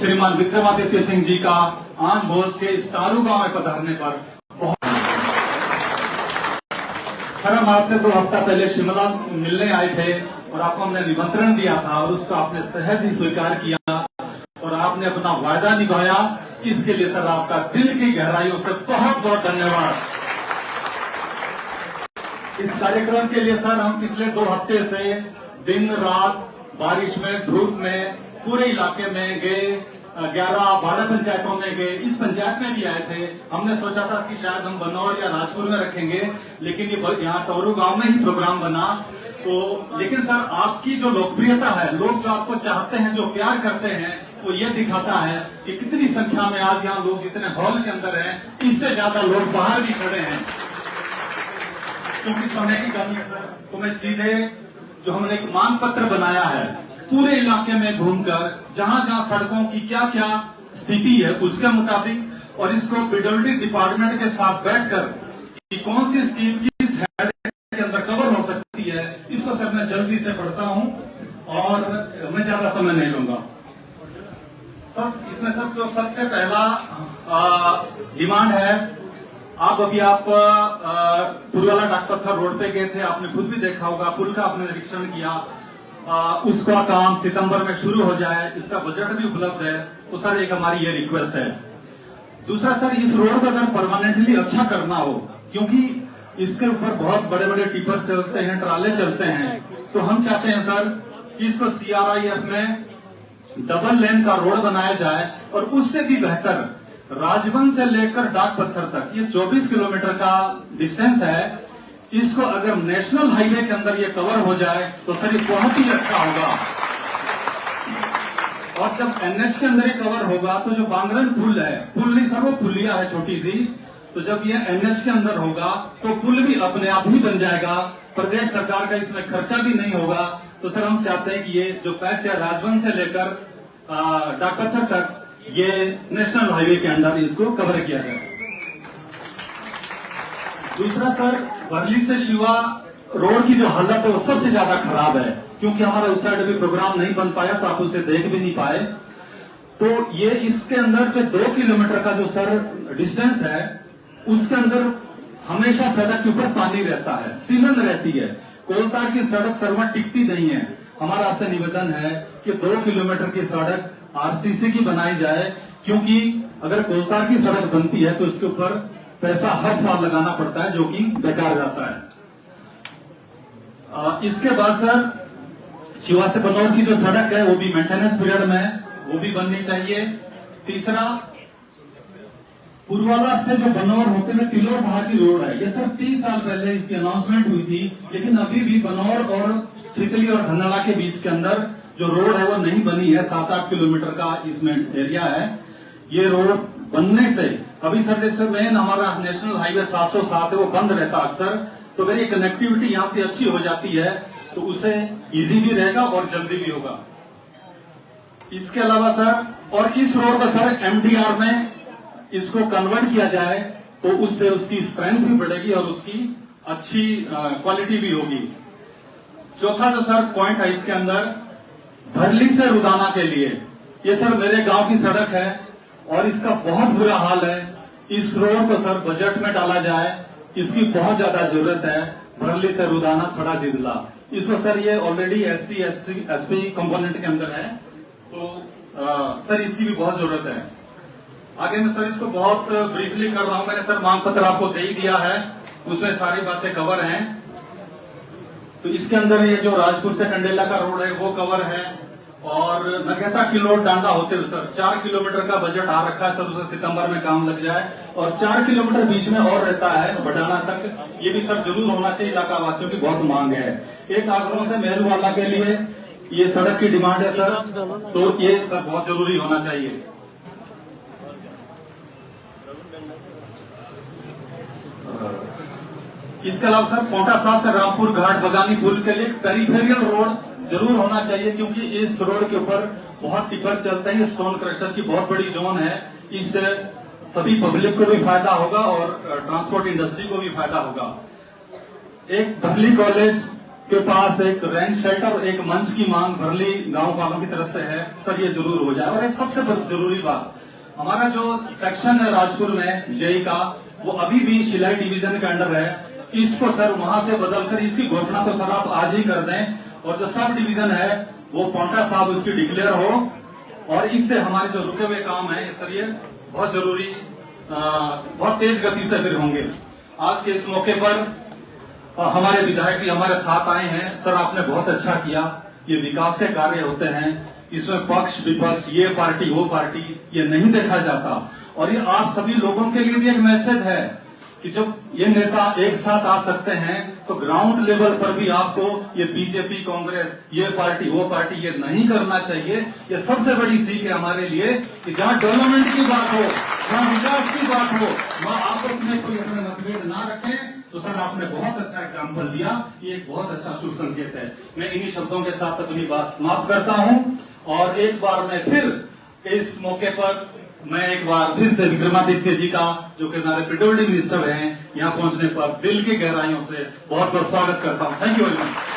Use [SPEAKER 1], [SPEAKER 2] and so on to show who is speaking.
[SPEAKER 1] श्रीमान विक्रमादित्य सिंह जी का आज भोज के इस टारू गांव में पधारने पर बहुत। सर, हम आपसे 2 हफ्ता पहले शिमला मिलने आए थे और आपको हमने निमंत्रण दिया था और उसको आपने सहज ही स्वीकार किया और आपने अपना वायदा निभाया। इसके लिए सर आपका दिल की गहराइयों से बहुत बहुत धन्यवाद। इस कार्यक्रम के लिए सर हम पिछले 2 हफ्ते से दिन रात बारिश में धूप में पूरे इलाके में गए, 11-12 पंचायतों में गए, इस पंचायत में भी आए थे। हमने सोचा था कि शायद हम बनौर या राजपुर में रखेंगे, लेकिन ये यहाँ टोरू गांव में ही प्रोग्राम बना। तो लेकिन सर आपकी जो लोकप्रियता है, लोग जो आपको चाहते हैं, जो प्यार करते हैं, वो ये दिखाता है कि कितनी संख्या में आज यहाँ लोग जितने हॉल के अंदर हैं, इससे ज्यादा लोग बाहर भी खड़े हैं। क्योंकि समय की कमी है सर, तो मैं सीधे जो हमने एक मांग पत्र बनाया है पूरे इलाके में घूमकर जहां जहां सड़कों की क्या क्या स्थिति है उसके मुताबिक, और इसको पीडब्ल्यूडी डिपार्टमेंट के साथ बैठकर कि कौन सी स्कीम किस हेड के अंदर कवर हो सकती है, इसको सर मैं जल्दी से पढ़ता हूं और मैं ज्यादा समय नहीं लूंगा। सर इसमें सर जो सबसे पहला डिमांड है, आप पुलवाला डाकपत्थर रोड पे गए थे, आपने खुद भी देखा होगा, पुल का आपने निरीक्षण किया। उसका काम सितंबर में शुरू हो जाए, इसका बजट भी उपलब्ध है। तो सर एक हमारी ये रिक्वेस्ट है। दूसरा सर, इस रोड को अगर परमानेंटली अच्छा करना हो, क्योंकि इसके ऊपर बहुत बड़े बड़े टिपर चलते हैं, ट्राले चलते हैं, तो हम चाहते हैं सर कि इसको CRIF में डबल लेन का रोड बनाया जाए और उससे भी बेहतर राजबंद से लेकर डाकपत्थर तक ये 24 किलोमीटर का डिस्टेंस है, इसको अगर नेशनल हाईवे के अंदर ये कवर हो जाए तो सर ये बहुत ही अच्छा होगा। और जब NH के अंदर ये कवर होगा तो जो बांगरन पुल है, पुल नहीं सर वो पुलिया है छोटी सी, तो जब ये NH के अंदर होगा तो पुल भी अपने आप ही बन जाएगा, प्रदेश सरकार का इसमें खर्चा भी नहीं होगा। तो सर हम चाहते हैं कि ये जो पैच है राजबंद से लेकर डाकपत्थर तक ये नेशनल हाईवे के अंदर इसको कवर किया जाए। दूसरा सर, वर्ली से शिवा रोड की जो हालत है वो सबसे ज्यादा खराब है, क्योंकि हमारा उस साइड अभी प्रोग्राम नहीं बन पाया तो आप उसे देख भी नहीं पाए। तो ये इसके अंदर जो 2 किलोमीटर का जो सर डिस्टेंस है, उसके अंदर हमेशा सड़क के ऊपर पानी रहता है, सीलन रहती है, कोलतार की सड़क सर्वण टिकती नहीं है। हमारा आपसे निवेदन है कि 2 किलोमीटर की सड़क RCC की बनाई जाए, क्योंकि अगर कोलतार की सड़क बनती है तो इसके ऊपर पैसा हर साल लगाना पड़ता है, जो कि बेकार जाता है। इसके बाद सर, चिवा से बनौर की जो सड़क है वो भी मेंटेनेंस पीरियड में है, वो भी बननी चाहिए। तीसरा, पुलवाला से जो बनौर होते हुए तिलोर बाहर की रोड है, ये सर 30 साल पहले इसकी अनाउंसमेंट हुई थी, लेकिन अभी भी बनौर और छितली और धन्नाला के बीच के अंदर जो रोड है वो नहीं बनी है। 7-8 किलोमीटर का इसमें एरिया है। ये रोड बनने से अभी सर जैसे मेन हमारा नेशनल हाईवे 707 है वो बंद रहता अक्सर, तो अगर ये कनेक्टिविटी यहाँ से अच्छी हो जाती है तो उसे इजी भी रहेगा और जल्दी भी होगा। इसके अलावा सर, और इस रोड को सर MDR में इसको कन्वर्ट किया जाए तो उससे उसकी स्ट्रेंथ भी बढ़ेगी और उसकी अच्छी क्वालिटी भी होगी। चौथा जो सर पॉइंट है इसके अंदर, भरली से रुदाना के लिए, ये सर मेरे गांव की सड़क है और इसका बहुत बुरा हाल है। इस रोड को सर बजट में डाला जाए, इसकी बहुत ज्यादा जरूरत है। भरली से रुदाना थोड़ा जिला, इसको सर ये ऑलरेडी SC SP कंपोनेंट के अंदर है, तो सर इसकी भी बहुत जरूरत है। आगे मैं सर इसको बहुत ब्रीफली कर रहा हूं, मैंने सर मांग पत्र आपको दे ही दिया है, उसमें सारी बातें कवर हैं। तो इसके अंदर ये जो राजपुर से कंडेला का रोड है वो कवर है, और नगेता किलोट डांडा होते हुए सर 4 किलोमीटर का बजट आ रखा है सर, उसे सितंबर में काम लग जाए, और 4 किलोमीटर बीच में और रहता है बडाना तक, ये भी सर जरूर होना चाहिए, इलाका वासियों की बहुत मांग है। एक आगरों से मेहरवाला के लिए ये सड़क की डिमांड है सर, तो ये सर बहुत जरूरी होना चाहिए। इसके अलावा सर पोटा साहब से रामपुर घाट बगानी पुल के लिए पेरिफेरियल रोड जरूर होना चाहिए, क्योंकि इस रोड के ऊपर बहुत टिपर चलते हैं, स्टोन क्रशर की बहुत बड़ी जोन है, इससे सभी पब्लिक को भी फायदा होगा और ट्रांसपोर्ट इंडस्ट्री को भी फायदा होगा। एक भरली कॉलेज के पास एक रेंट शेल्टर, एक मंच की मांग भरली गांव वालों की तरफ से है सर, ये जरूर हो जाए। और एक सबसे जरूरी बात, हमारा जो सेक्शन है राजपुर में जेई का, वो अभी भी शिलाई डिवीजन के अंडर है। इसको सर वहां से बदलकर इसकी घोषणा तो सर आप आज ही कर दें, और जो सब डिवीजन है वो पौंटा साहब उसकी डिक्लेयर हो, और इससे हमारे जो रुके हुए काम है सर ये बहुत जरूरी, बहुत तेज गति से फिर होंगे। आज के इस मौके पर हमारे विधायक भी हमारे साथ आए हैं। सर आपने बहुत अच्छा किया, ये विकास के कार्य होते हैं, इसमें पक्ष विपक्ष, ये पार्टी वो पार्टी, ये नहीं देखा जाता। और ये आप सभी लोगों के लिए भी एक मैसेज है कि जब ये नेता एक साथ आ सकते हैं तो ग्राउंड लेवल पर भी आपको ये बीजेपी, कांग्रेस, ये पार्टी वो पार्टी, ये नहीं करना चाहिए। ये सबसे बड़ी सीख है हमारे लिए कि जहां डेवलपमेंट की बात हो, जहां विकास की बात हो, वहां आपस में कोई अपने मतभेद ना रखें। तो सर आपने बहुत अच्छा एग्जाम्पल दिया, ये एक बहुत अच्छा शुभ संकेत है। मैं इन्हीं शब्दों के साथ अपनी बात समाप्त करता हूं, और एक बार मैं फिर इस मौके पर मैं एक बार फिर से विक्रमादित्य जी का, जो कि हमारे पीडब्ल्यूडी मिनिस्टर हैं, यहाँ पहुंचने पर दिल की गहराइयों से बहुत बहुत स्वागत करता हूँ। Thank you very much.